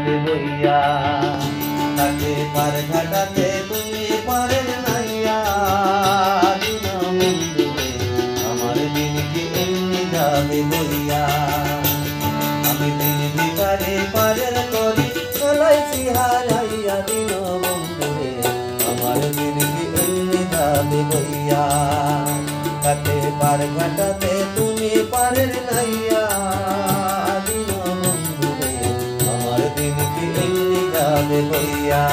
যাবে বইয়া। তাকে পার ঘাটাতে তুমি পারের নাইয়া, দিন বন্ধুরে আমার দিন কি এমনি যাবে বইয়া। আমি দিন ভিকারে পারের করি চলাইছি হারাইয়া, দিন বন্ধুরে আমার দিন কি এমনি যাবে বইয়া। তাকে পার ঘাটাতে তুমি পারের নাইয়া, দিন বন্ধুরে আমার দিন কি এমনি যাবে বইয়া।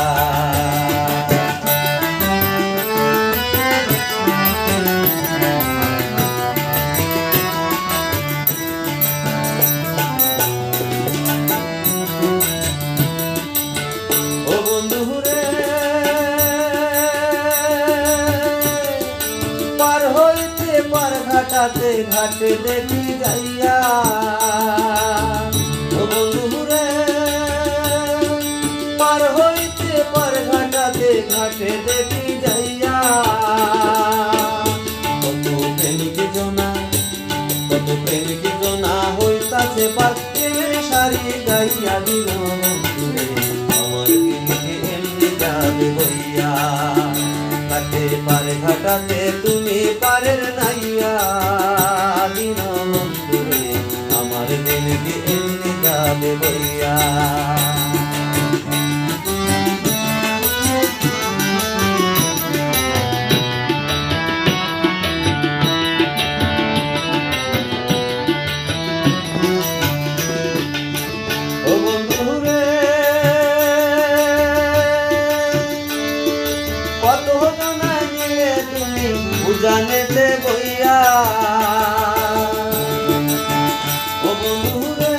ও বন্ধুরে পার হইতে পার ঘাটাতে ঘাটে দেখি যাইয়া। ও বন্ধুরে পার হইতে পার ঘাটাতে ঘাটে দেখি যাইয়া। কত প্রেমিক জনা, কত প্রেমিক জনা হইতাছে পার প্রেমের সারি গাইয়া। দিন বন্ধুরে আমার দিন কি এমনি যাবে বইয়া। তাকে পারে ঘাটাতে তুমি পারের নাইয়া, দিন বন্ধুরে আমার দিন কি এমনি যাবে বইয়া। ও বন্ধুরে কত জনা নিয়ে তুমি উজানেতে বইয়া। ও বন্ধুরে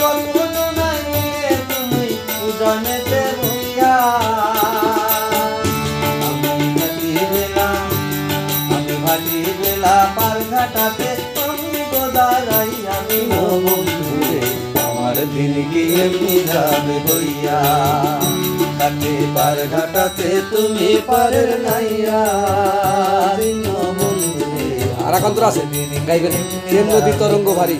কত জনা নিয়ে তুমি উজানেতে বইয়া। আমি ভাটি বেলা পার ঘাটাতে আমি গোদারাইয়া। দিন বন্ধুরে আমার দিন কি এমনি যাবে বইয়া। তাকে পার ঘাটাতে তুমি পারের নাইয়া, দিন বন্ধুরে আর এখন আছে গাইবেন প্রেম নদী তরঙ্গ ভারী।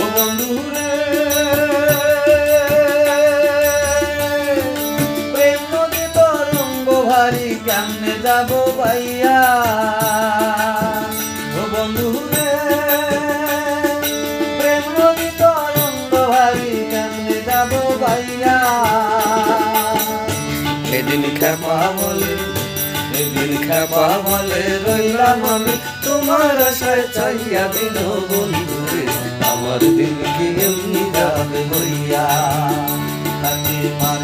ও বন্ধুরে প্রেম নদী তরঙ্গ ভারী কেমনে যাব বাইয়া। ও বন্ধুরে প্রেম নদী তরঙ্গ ভারী কেমনে যাব বাইয়া। এদিন খেপা বলে সেদিন খেপা বলে রইলাম আমি তোমার আশায় চাইয়া। দিন বন্ধুরে আমার দিন কি এমনি যাবে বইয়া। তাকে পার